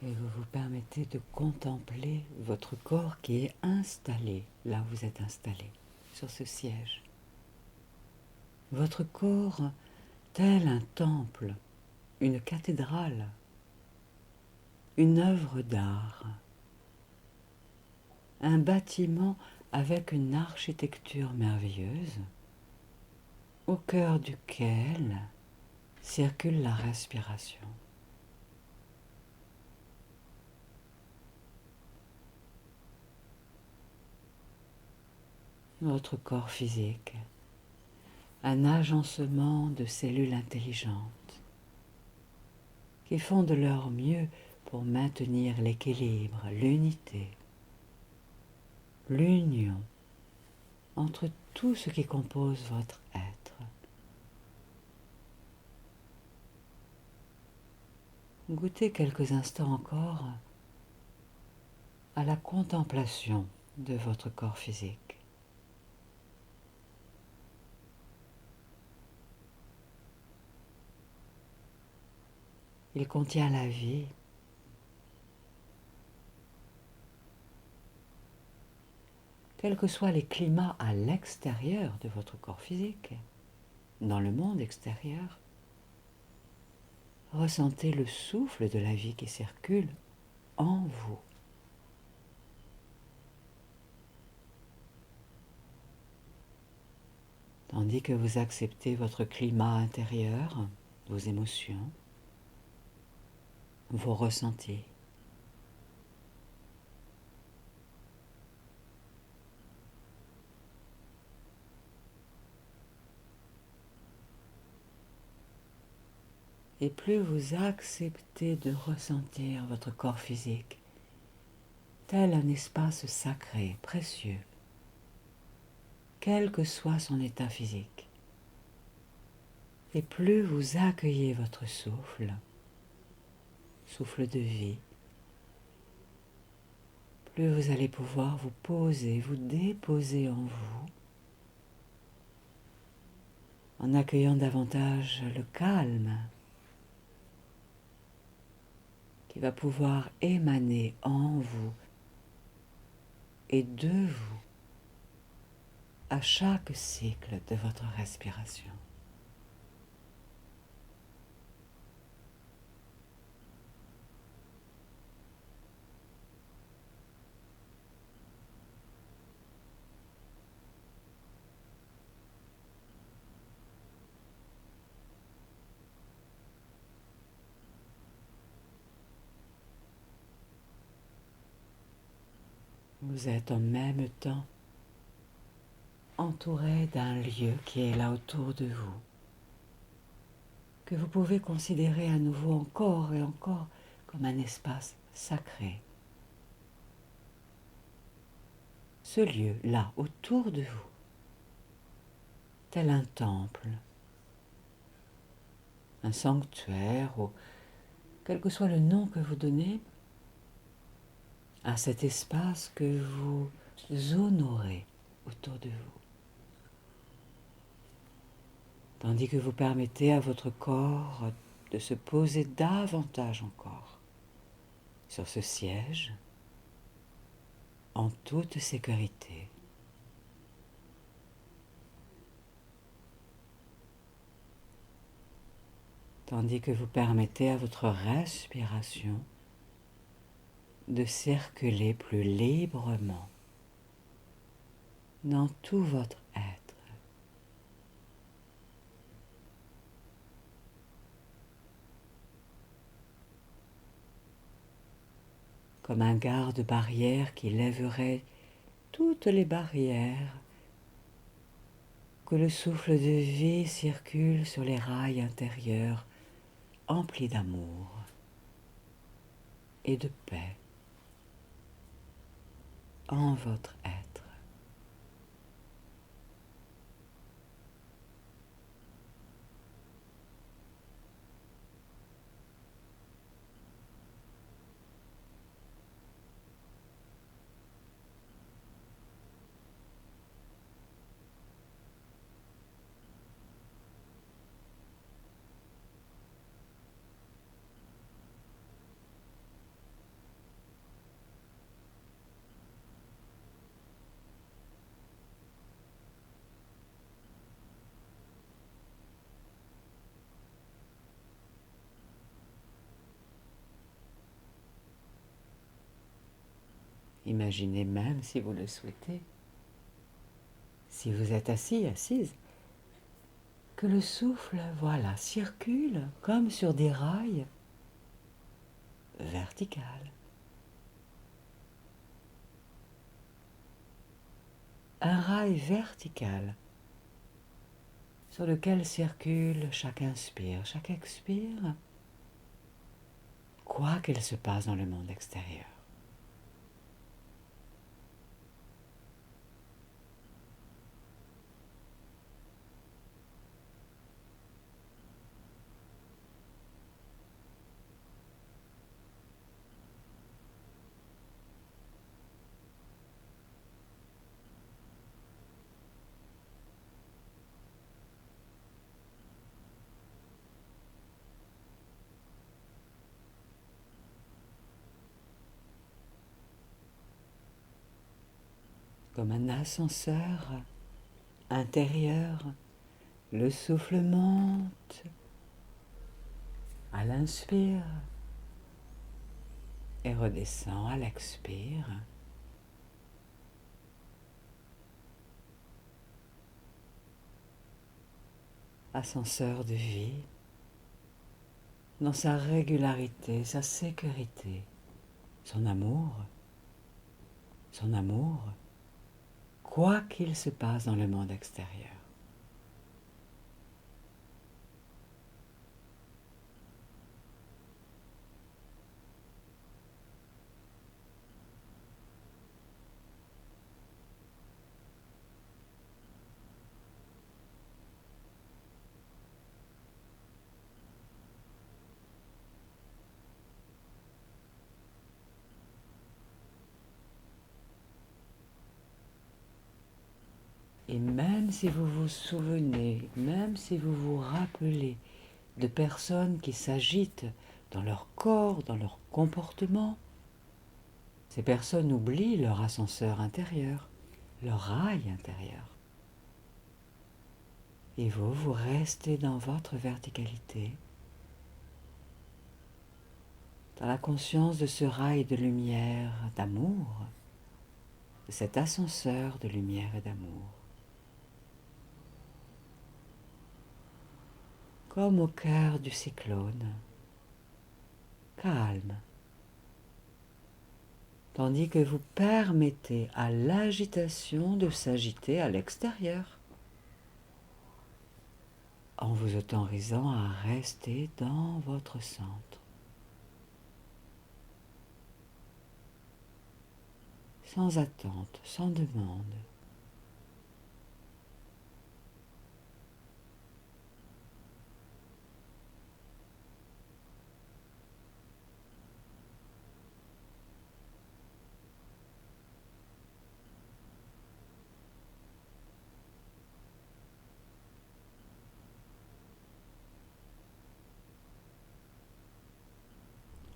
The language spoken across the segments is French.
Et vous vous permettez de contempler votre corps qui est installé là où vous êtes installé, sur ce siège. Votre corps tel un temple, une cathédrale, une œuvre d'art, un bâtiment avec une architecture merveilleuse, au cœur duquel circule la respiration. Votre corps physique, un agencement de cellules intelligentes qui font de leur mieux pour maintenir l'équilibre, l'unité, l'union entre tout ce qui compose votre être. Goûtez quelques instants encore à la contemplation de votre corps physique. Il contient la vie, quels que soient les climats à l'extérieur de votre corps physique, dans le monde extérieur. Ressentez le souffle de la vie qui circule en vous. Tandis que vous acceptez votre climat intérieur, vos émotions, vos ressentis. Et plus vous acceptez de ressentir votre corps physique, tel un espace sacré, précieux, quel que soit son état physique, et plus vous accueillez votre souffle, souffle de vie, plus vous allez pouvoir vous poser, vous déposer en vous, en accueillant davantage le calme qui va pouvoir émaner en vous et de vous à chaque cycle de votre respiration. Vous êtes en même temps entouré d'un lieu qui est là autour de vous, que vous pouvez considérer à nouveau encore et encore comme un espace sacré. Ce lieu là autour de vous, tel un temple, un sanctuaire ou quel que soit le nom que vous donnez à cet espace que vous honorez autour de vous. Tandis que vous permettez à votre corps de se poser davantage encore sur ce siège en toute sécurité. Tandis que vous permettez à votre respiration de circuler plus librement dans tout votre être. Comme un garde-barrière qui lèverait toutes les barrières, que le souffle de vie circule sur les rails intérieurs emplis d'amour et de paix en votre être. Imaginez même, si vous le souhaitez, si vous êtes assis, assise, que le souffle, voilà, circule comme sur des rails verticales. Un rail vertical sur lequel circule chaque inspire, chaque expire, quoi qu'il se passe dans le monde extérieur. Comme un ascenseur intérieur, le souffle monte à l'inspire et redescend à l'expire. Ascenseur de vie, dans sa régularité, sa sécurité, son amour, quoi qu'il se passe dans le monde extérieur. Et même si vous vous souvenez, même si vous vous rappelez de personnes qui s'agitent dans leur corps, dans leur comportement, ces personnes oublient leur ascenseur intérieur, leur rail intérieur. Et vous, vous restez dans votre verticalité, dans la conscience de ce rail de lumière, d'amour, de cet ascenseur de lumière et d'amour. Comme au cœur du cyclone, calme, tandis que vous permettez à l'agitation de s'agiter à l'extérieur, en vous autorisant à rester dans votre centre, sans attente, sans demande.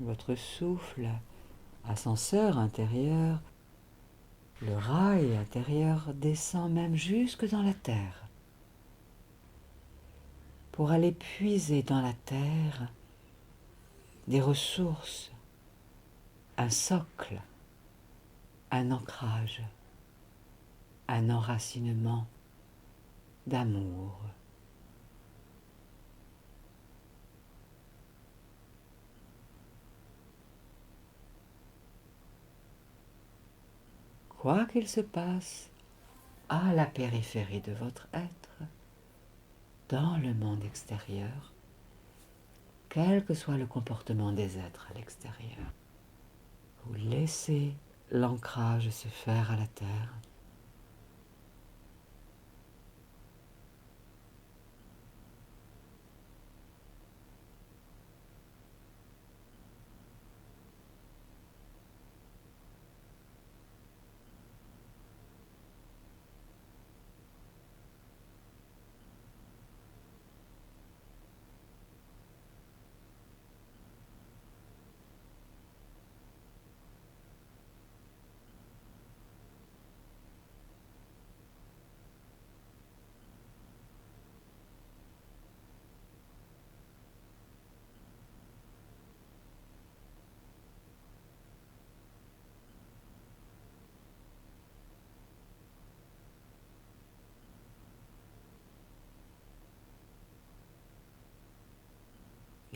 Votre souffle, ascenseur intérieur, le rail intérieur descend même jusque dans la terre pour aller puiser dans la terre des ressources, un socle, un ancrage, un enracinement d'amour. Quoi qu'il se passe à la périphérie de votre être, dans le monde extérieur, quel que soit le comportement des êtres à l'extérieur, vous laissez l'ancrage se faire à la terre.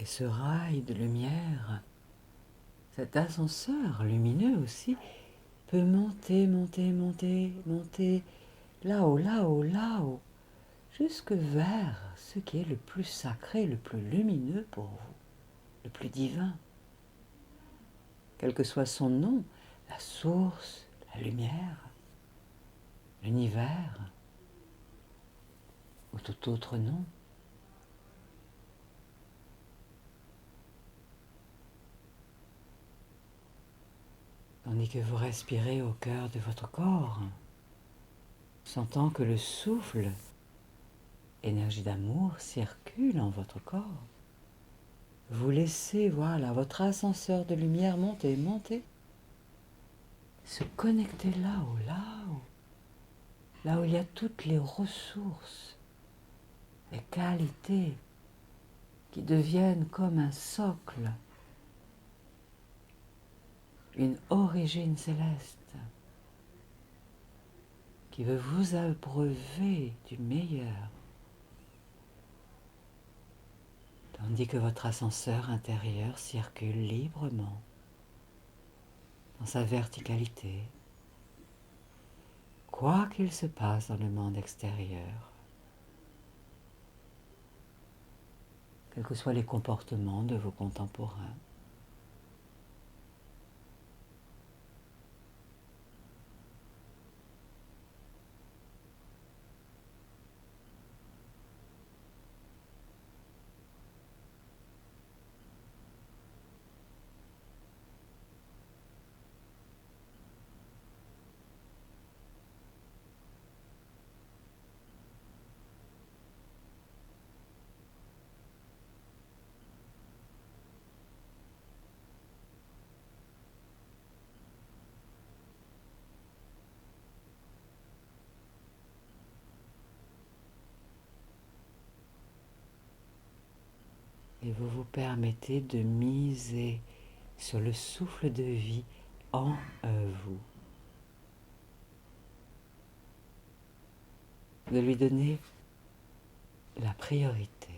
Et ce rail de lumière, cet ascenseur lumineux aussi, peut monter, monter, monter, monter, là-haut, là-haut, là-haut, jusque vers ce qui est le plus sacré, le plus lumineux pour vous, le plus divin. Quel que soit son nom, la source, la lumière, l'univers, ou tout autre nom. Tandis que vous respirez au cœur de votre corps, sentant que le souffle, énergie d'amour, circule en votre corps. Vous laissez, voilà, votre ascenseur de lumière monter, monter, se connecter là-haut, là-haut, là où il y a toutes les ressources, les qualités qui deviennent comme un socle, une origine céleste qui veut vous abreuver du meilleur, tandis que votre ascenseur intérieur circule librement dans sa verticalité, quoi qu'il se passe dans le monde extérieur, quels que soient les comportements de vos contemporains. Et vous vous permettez de miser sur le souffle de vie en vous, de lui donner la priorité.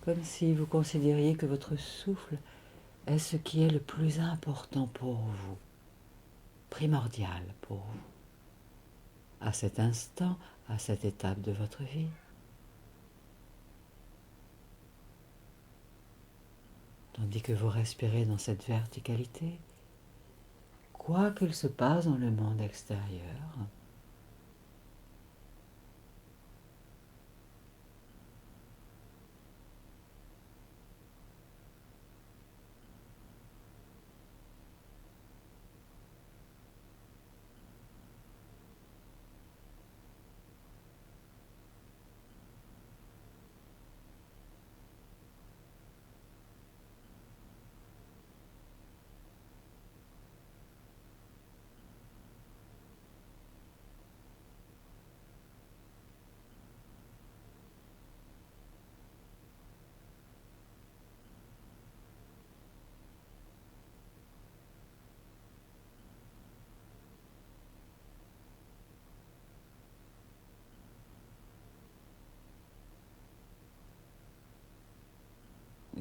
Comme si vous considériez que votre souffle est ce qui est le plus important pour vous, primordial pour vous, à cet instant, à cette étape de votre vie. Tandis que vous respirez dans cette verticalité, quoi qu'il se passe dans le monde extérieur,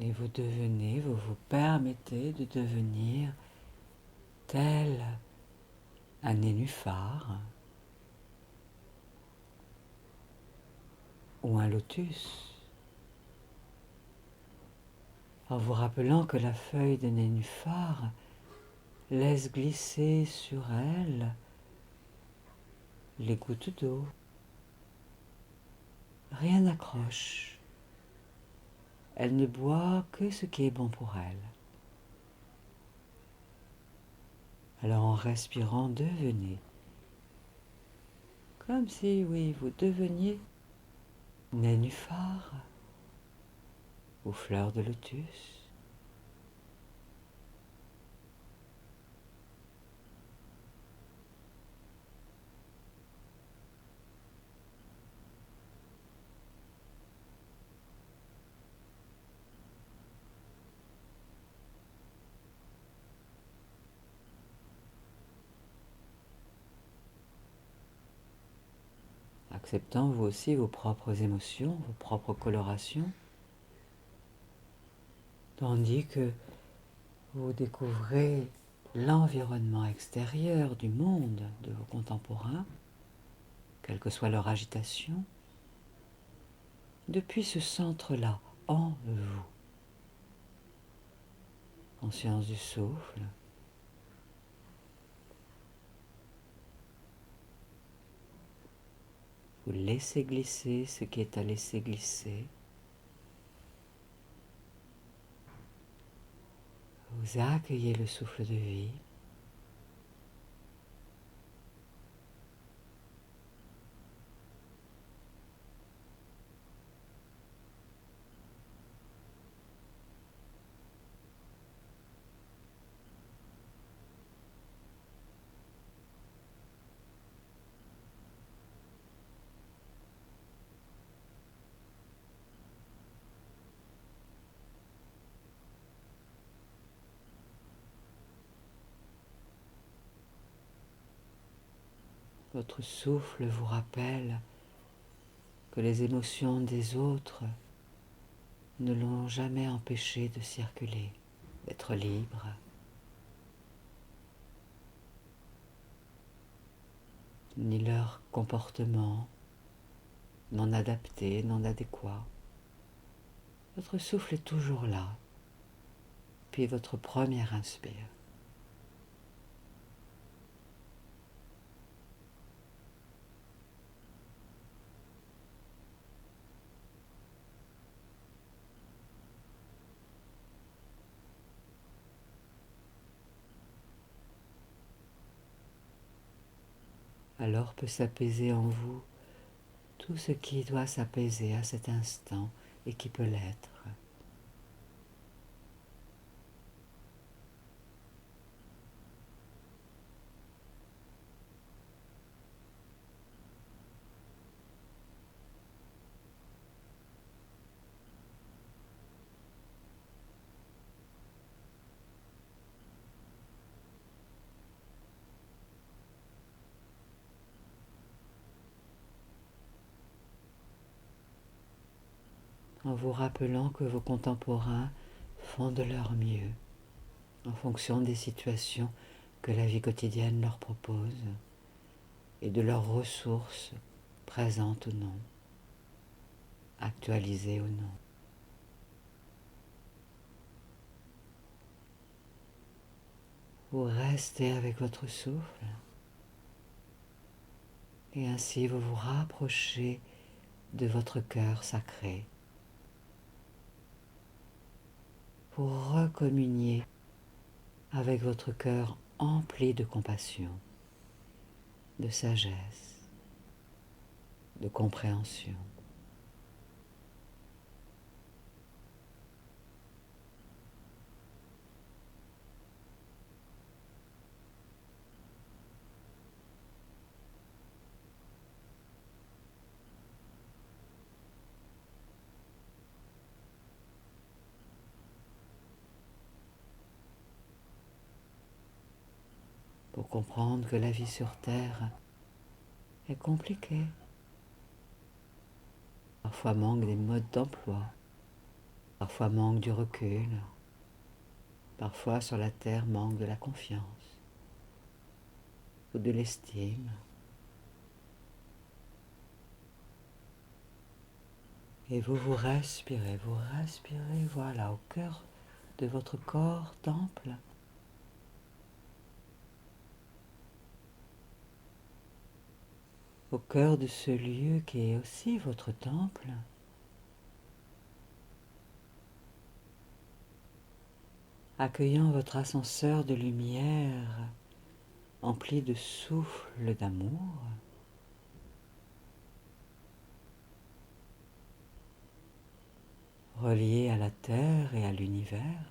et vous vous permettez de devenir tel un nénuphar ou un lotus, en vous rappelant que la feuille de nénuphar laisse glisser sur elle les gouttes d'eau. Rien n'accroche. Elle ne boit que ce qui est bon pour elle. Alors en respirant, devenez. Comme si, oui, vous deveniez nénuphar ou fleur de lotus. acceptant vous aussi vos propres émotions, vos propres colorations, tandis que vous découvrez l'environnement extérieur du monde de vos contemporains, quelle que soit leur agitation, depuis ce centre-là, en vous. Conscience du souffle. Vous laissez glisser ce qui est à laisser glisser. Vous accueillez le souffle de vie. Votre souffle vous rappelle que les émotions des autres ne l'ont jamais empêché de circuler, d'être libre. Ni leur comportement non adapté, non adéquat. Votre souffle est toujours là, puis votre première inspire. Alors peut s'apaiser en vous tout ce qui doit s'apaiser à cet instant et qui peut l'être. En vous rappelant que vos contemporains font de leur mieux en fonction des situations que la vie quotidienne leur propose et de leurs ressources présentes ou non, actualisées ou non. Vous restez avec votre souffle et ainsi vous vous rapprochez de votre cœur sacré pour recommunier avec votre cœur empli de compassion, de sagesse, de compréhension. Pour comprendre que la vie sur Terre est compliquée, parfois manque des modes d'emploi, parfois manque du recul, parfois sur la Terre manque de la confiance ou de l'estime. Et vous respirez, voilà, au cœur de votre corps temple. Au cœur de ce lieu qui est aussi votre temple. Accueillant votre ascenseur de lumière empli de souffle d'amour. Relié à la terre et à l'univers.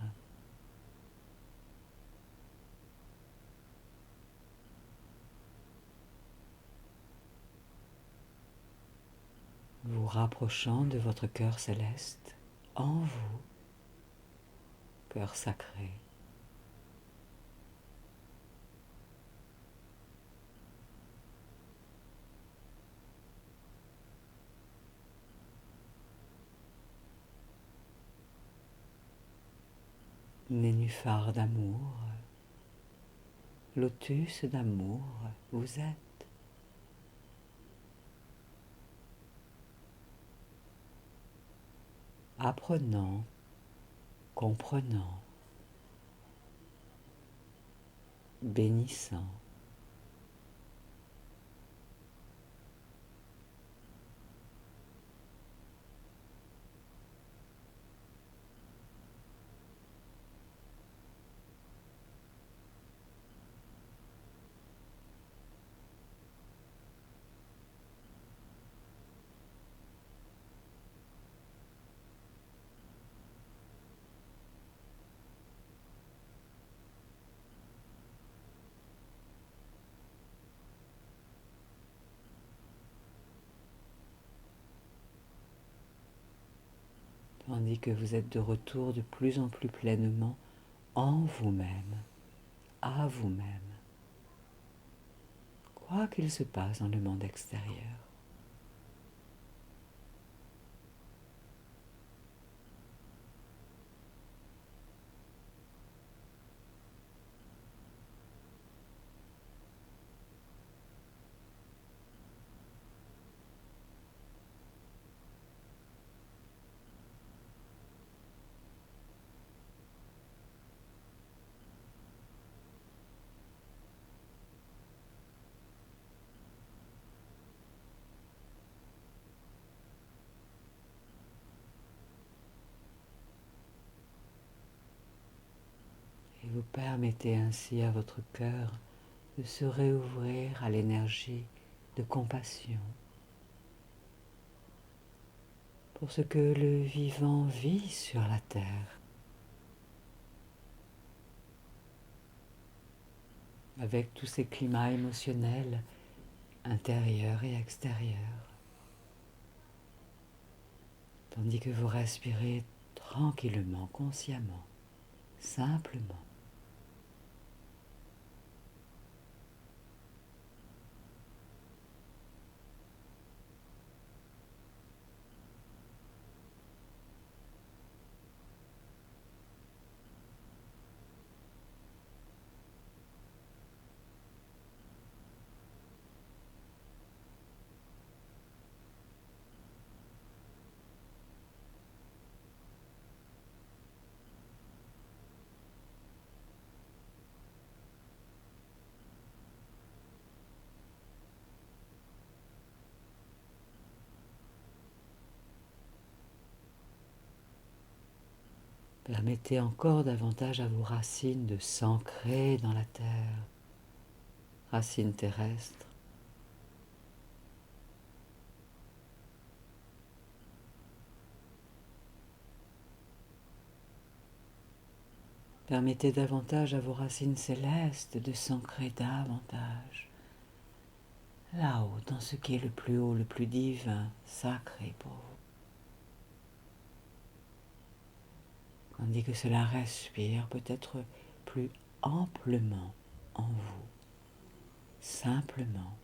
Vous rapprochant de votre cœur céleste en vous, cœur sacré. nénuphar d'amour, lotus d'amour, vous êtes. Apprenant, comprenant, bénissant. Tandis que vous êtes de retour de plus en plus pleinement en vous-même, à vous-même, quoi qu'il se passe dans le monde extérieur. Et vous permettez ainsi à votre cœur de se réouvrir à l'énergie de compassion pour ce que le vivant vit sur la terre, avec tous ces climats émotionnels intérieurs et extérieurs, tandis que vous respirez tranquillement, consciemment, simplement. Permettez encore davantage à vos racines de s'ancrer dans la terre, racines terrestres. Permettez davantage à vos racines célestes de s'ancrer davantage, là-haut, dans ce qui est le plus haut, le plus divin, sacré pour vous. Tandis que cela respire peut-être plus amplement en vous, simplement.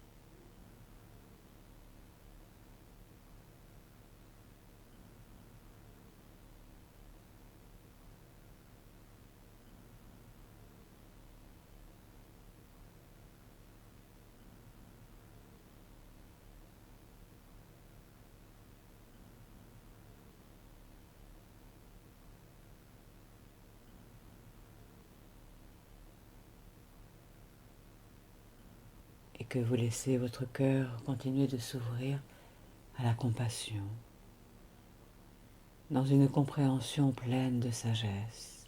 Et que vous laissez votre cœur continuer de s'ouvrir à la compassion, dans une compréhension pleine de sagesse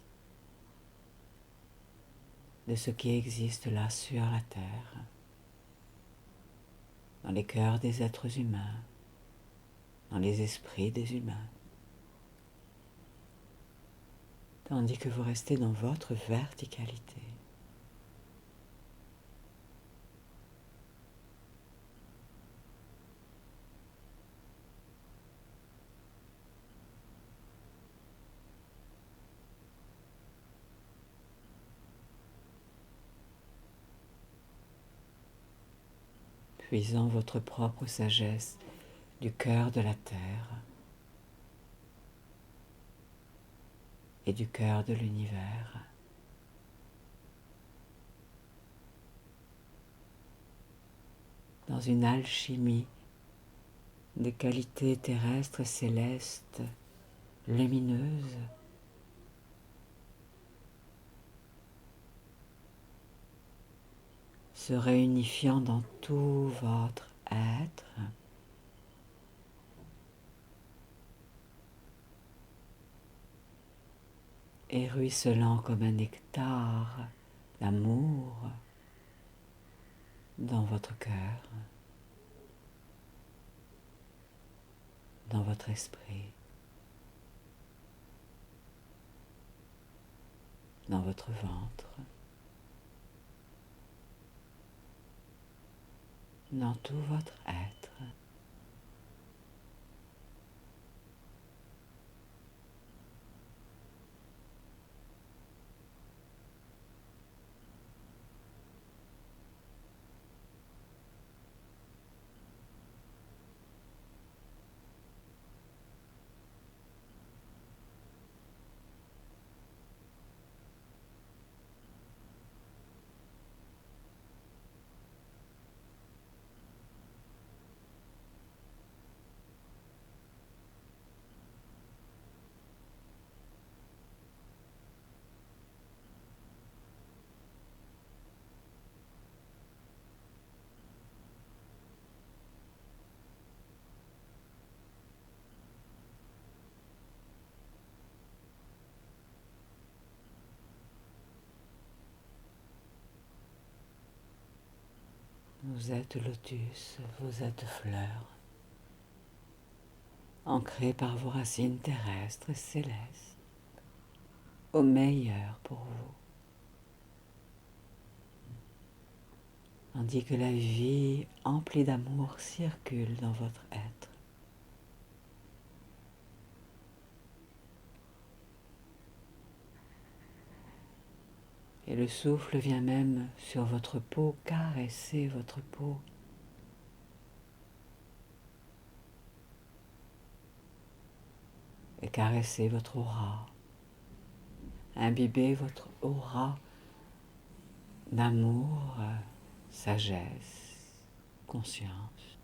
de ce qui existe là sur la terre, dans les cœurs des êtres humains, dans les esprits des humains, tandis que vous restez dans votre verticalité. Puisant votre propre sagesse du cœur de la terre et du cœur de l'univers. Dans une alchimie des qualités terrestres et célestes, lumineuses, se réunifiant dans tout votre être, et ruisselant comme un nectar d'amour dans votre cœur, dans votre esprit, dans votre ventre, dans tout votre être. Vous êtes lotus, vous êtes fleur, ancrée par vos racines terrestres et célestes, au meilleur pour vous. Tandis que la vie emplie d'amour circule dans votre être. Et le souffle vient même sur votre peau, caresser votre peau. Et caresser votre aura. Imbiber votre aura d'amour, sagesse, conscience.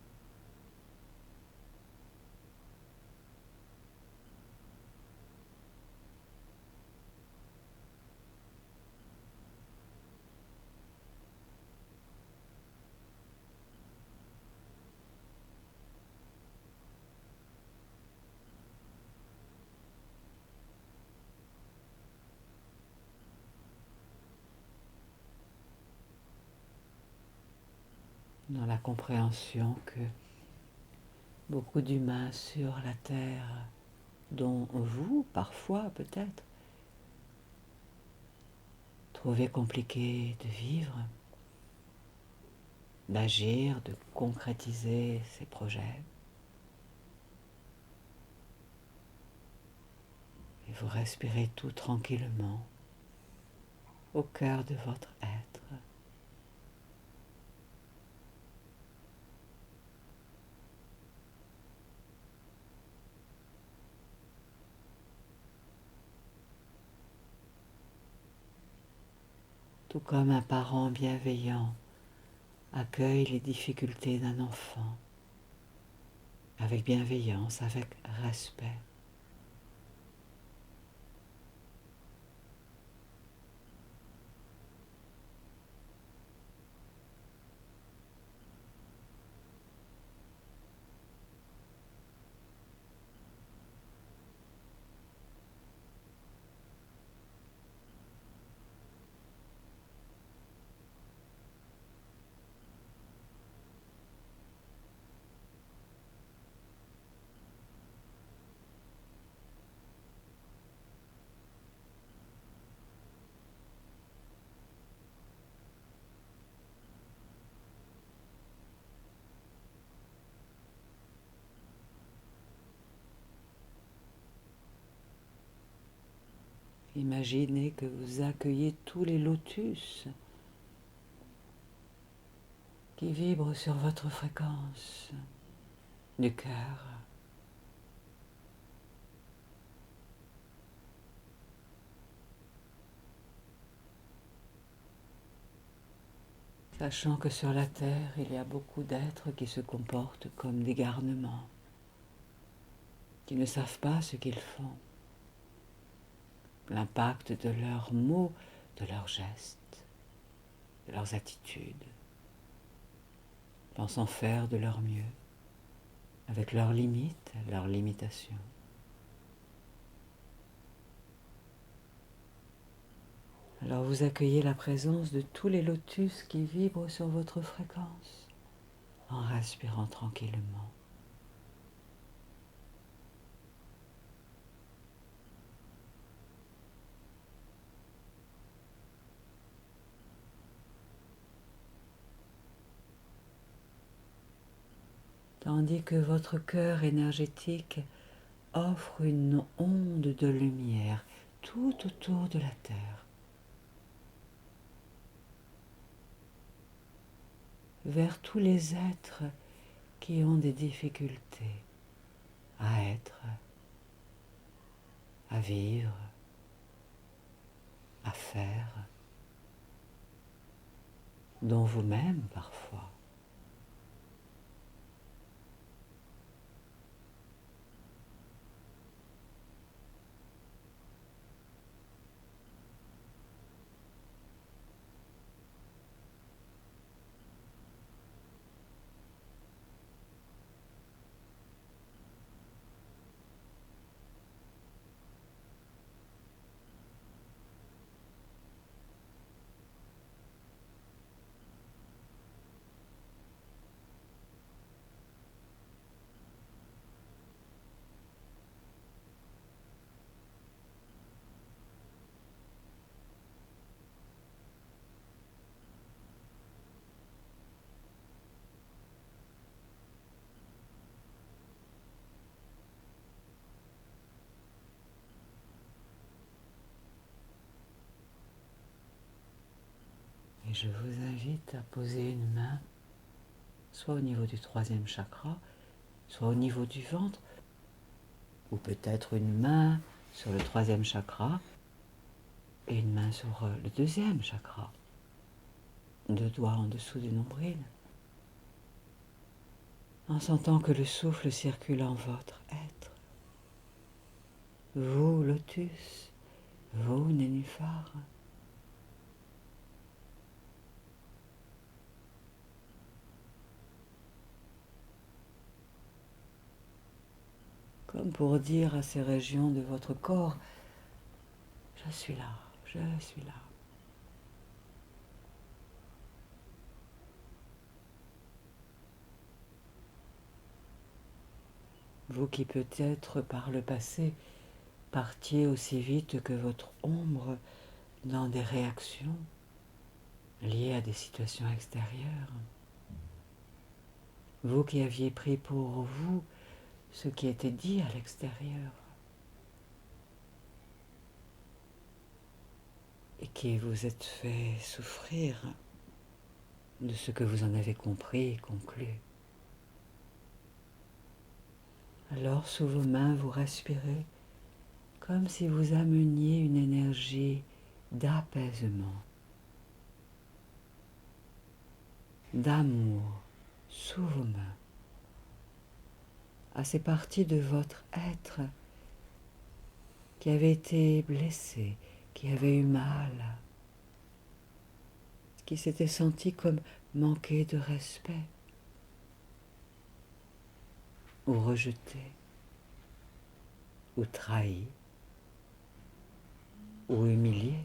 Dans la compréhension que beaucoup d'humains sur la Terre, dont vous, parfois peut-être, trouvez compliqué de vivre, d'agir, de concrétiser ses projets. Et vous respirez tout tranquillement au cœur de votre être. Tout comme un parent bienveillant accueille les difficultés d'un enfant, avec bienveillance, avec respect. Imaginez que vous accueillez tous les lotus qui vibrent sur votre fréquence du cœur. sachant que sur la Terre, il y a beaucoup d'êtres qui se comportent comme des garnements, qui ne savent pas ce qu'ils font, l'impact de leurs mots, de leurs gestes, de leurs attitudes, pensant faire de leur mieux, avec leurs limites, leurs limitations. Alors vous accueillez la présence de tous les lotus qui vibrent sur votre fréquence, en respirant tranquillement. Tandis que votre cœur énergétique offre une onde de lumière tout autour de la Terre, vers tous les êtres qui ont des difficultés à être, à vivre, à faire, dont vous-même parfois. Et je vous invite à poser une main, soit au niveau du troisième chakra, soit au niveau du ventre, ou peut-être une main sur le troisième chakra et une main sur le deuxième chakra, 2 doigts en dessous du nombril, en sentant que le souffle circule en votre être. Vous, lotus, vous, nénuphar, comme pour dire à ces régions de votre corps, je suis là, je suis là. Vous qui peut-être par le passé partiez aussi vite que votre ombre dans des réactions liées à des situations extérieures. Vous qui aviez pris pour vous ce qui était dit à l'extérieur et qui vous êtes fait souffrir de ce que vous en avez compris et conclu. Alors sous vos mains vous respirez comme si vous ameniez une énergie d'apaisement, d'amour sous vos mains à ces parties de votre être qui avaient été blessées, qui avaient eu mal, qui s'étaient senties comme manquées de respect ou rejetées ou trahies ou humiliées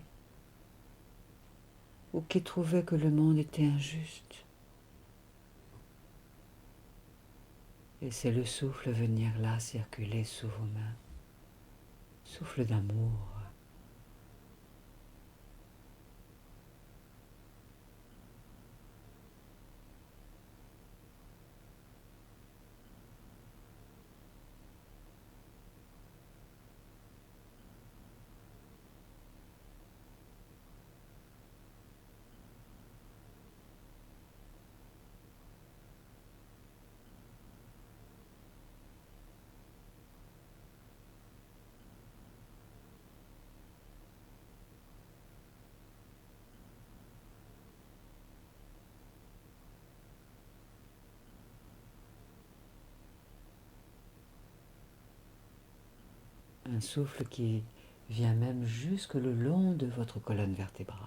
ou qui trouvaient que le monde était injuste. Laissez le souffle venir là circuler sous vos mains. Souffle d'amour. Un souffle qui vient même jusque le long de votre colonne vertébrale,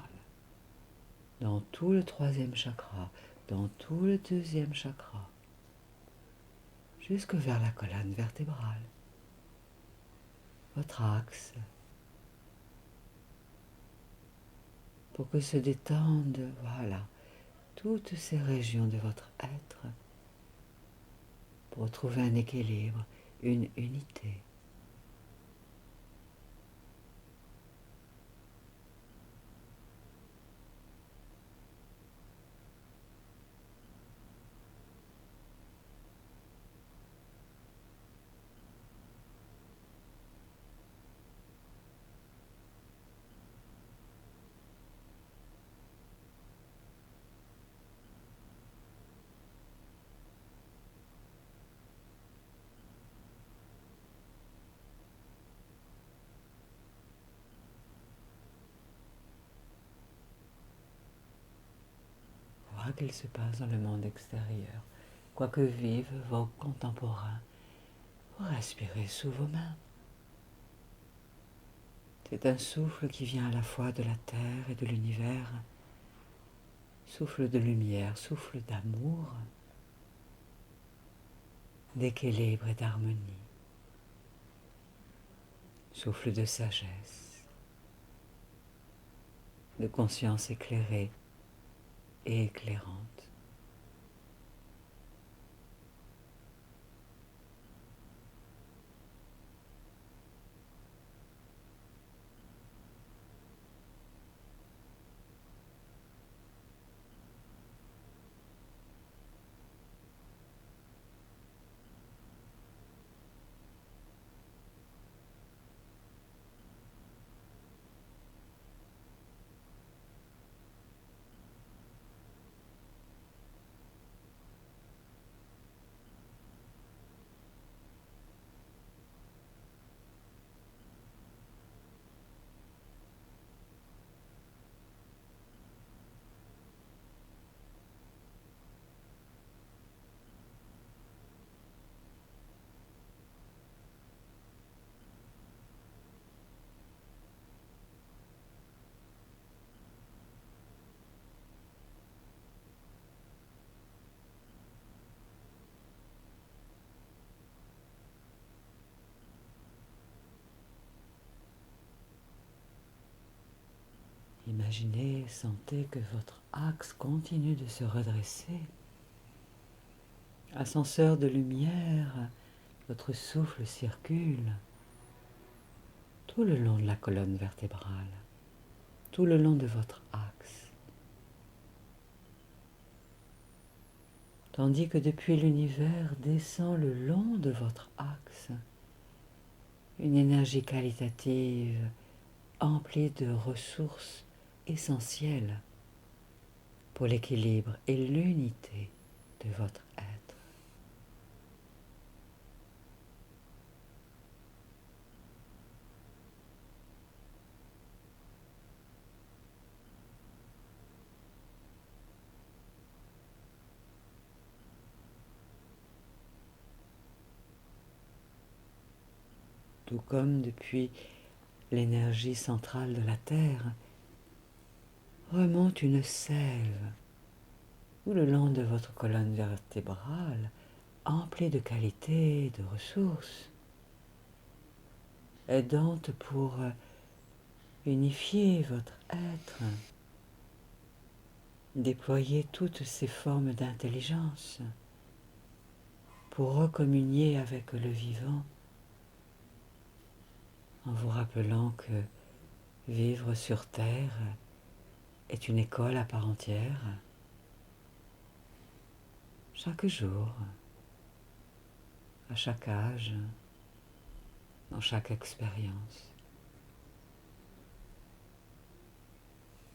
dans tout le troisième chakra, dans tout le deuxième chakra, jusque vers la colonne vertébrale, votre axe, pour que se détendent, voilà, toutes ces régions de votre être, pour trouver un équilibre, une unité. Quoi qu'il se passe dans le monde extérieur, quoi que vivent vos contemporains, vous respirez sous vos mains. C'est un souffle qui vient à la fois de la terre et de l'univers, souffle de lumière, souffle d'amour, d'équilibre et d'harmonie, souffle de sagesse, de conscience éclairée et éclairante. Imaginez, sentez que votre axe continue de se redresser. Ascenseur de lumière, votre souffle circule tout le long de la colonne vertébrale, tout le long de votre axe. Tandis que depuis l'univers descend le long de votre axe une énergie qualitative emplie de ressources essentielles pour l'équilibre et l'unité de votre être. Tout comme depuis l'énergie centrale de la Terre remonte une sève tout le long de votre colonne vertébrale, emplie de qualités et de ressources, aidante pour unifier votre être, déployer toutes ces formes d'intelligence pour recommunier avec le vivant, en vous rappelant que vivre sur Terre est une école à part entière, chaque jour, à chaque âge, dans chaque expérience,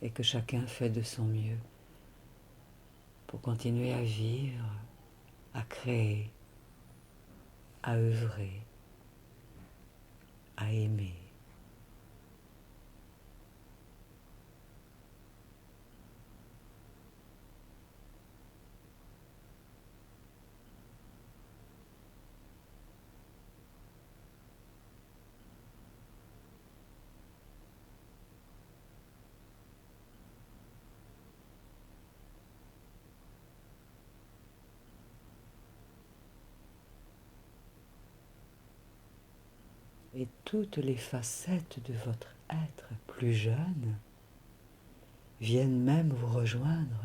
et que chacun fait de son mieux pour continuer à vivre, à créer, à œuvrer, à aimer. et toutes les facettes de votre être plus jeune viennent même vous rejoindre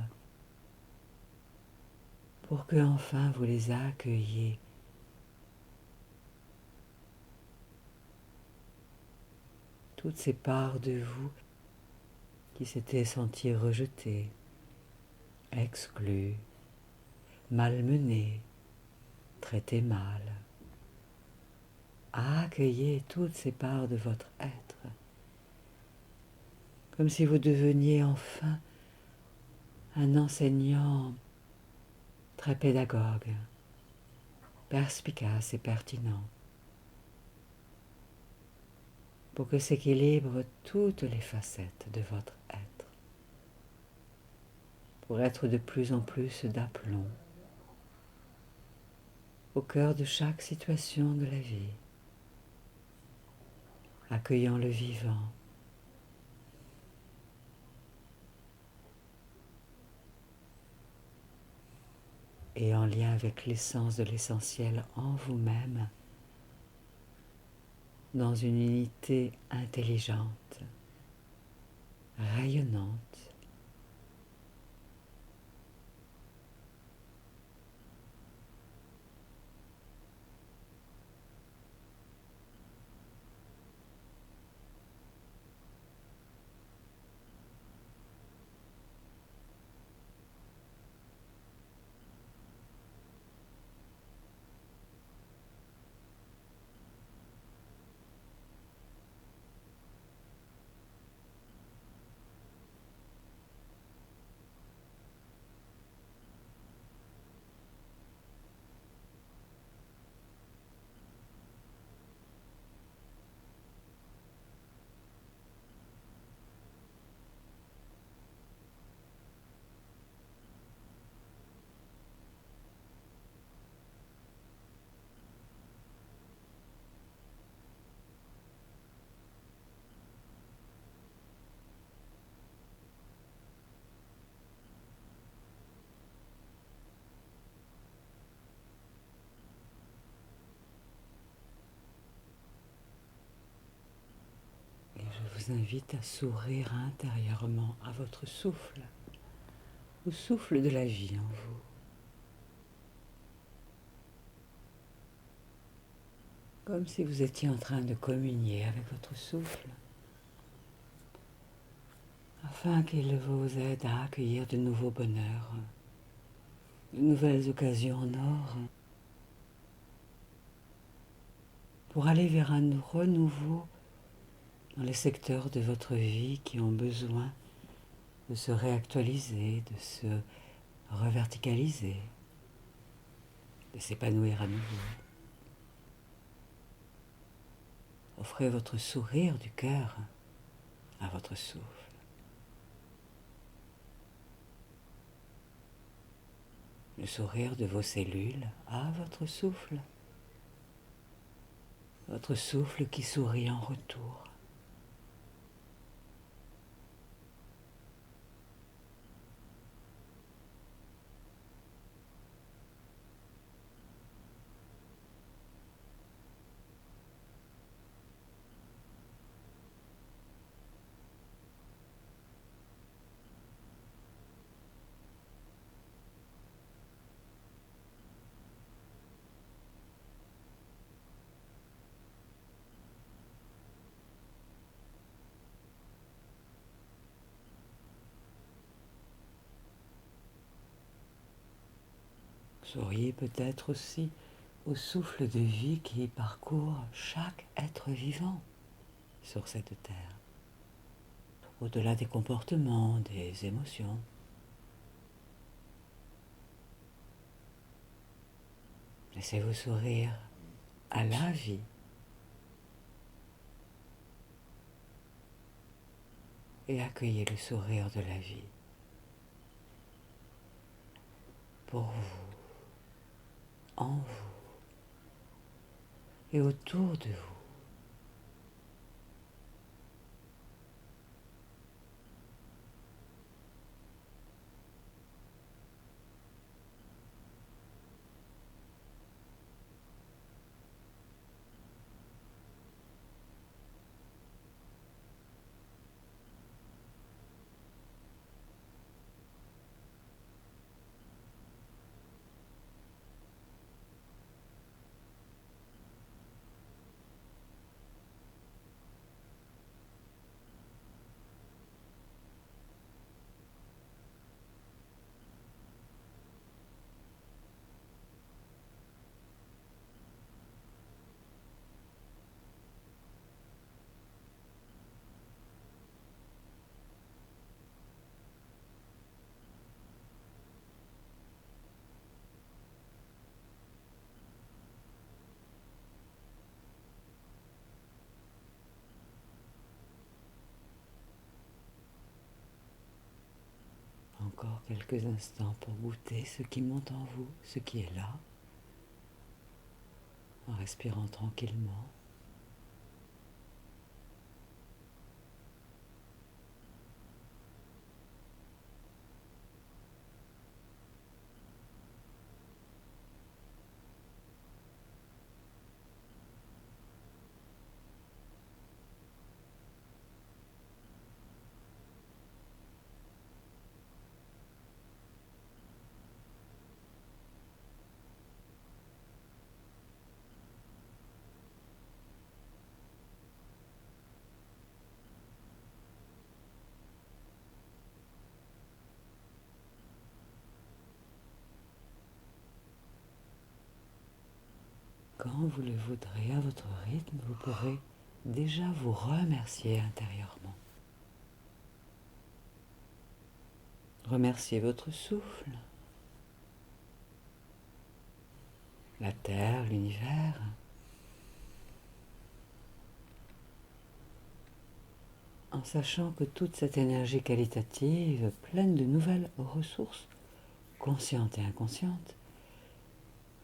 pour que enfin vous les accueilliez. Toutes ces parts de vous qui s'étaient senties rejetées, exclues, malmenées, traitées mal. Accueillez toutes ces parts de votre être, comme si vous deveniez enfin un enseignant très pédagogue, perspicace et pertinent, pour que s'équilibrent toutes les facettes de votre être, pour être de plus en plus d'aplomb au cœur de chaque situation de la vie, accueillant le vivant, et en lien avec l'essence de l'essentiel en vous-même, dans une unité intelligente, rayonnante. Et je vous invite à sourire intérieurement à votre souffle, au souffle de la vie en vous. Comme si vous étiez en train de communier avec votre souffle, afin qu'il vous aide à accueillir de nouveaux bonheurs, de nouvelles occasions en or, pour aller vers un renouveau dans les secteurs de votre vie qui ont besoin de se réactualiser, de se reverticaliser, de s'épanouir à nouveau. Offrez votre sourire du cœur à votre souffle. Le sourire de vos cellules à votre souffle. Votre souffle qui sourit en retour. Souriez peut-être aussi au souffle de vie qui parcourt chaque être vivant sur cette terre, au-delà des comportements, des émotions. Laissez-vous sourire à la vie. Et accueillez le sourire de la vie pour vous, en vous et autour de vous. encore quelques instants pour goûter ce qui monte en vous, ce qui est là, en respirant tranquillement. Quand vous le voudrez à votre rythme, vous pourrez déjà vous remercier intérieurement. Remerciez votre souffle, la terre, l'univers. En sachant que toute cette énergie qualitative, pleine de nouvelles ressources, conscientes et inconscientes,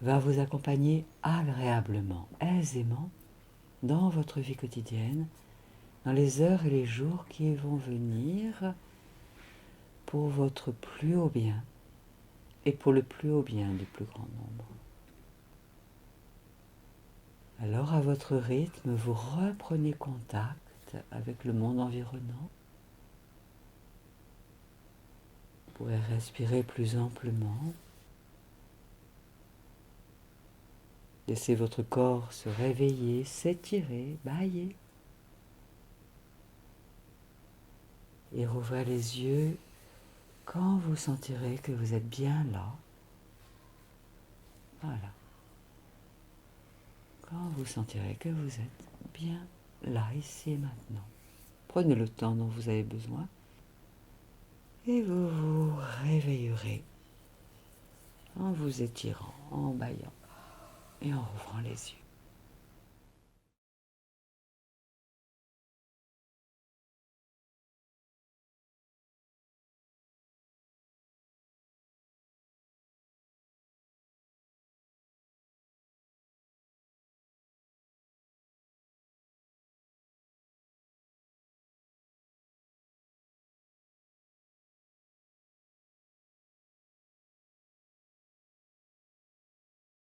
va vous accompagner agréablement, aisément, dans votre vie quotidienne, dans les heures et les jours qui vont venir pour votre plus haut bien et pour le plus haut bien du plus grand nombre. Alors, à votre rythme, vous reprenez contact avec le monde environnant. Vous pourrez respirer plus amplement. Laissez votre corps se réveiller, s'étirer, bâiller. Et rouvrez les yeux quand vous sentirez que vous êtes bien là. Voilà. Quand vous sentirez que vous êtes bien là, ici et maintenant. Prenez le temps dont vous avez besoin et vous vous réveillerez en vous étirant, en bâillant et en rouvrant les yeux.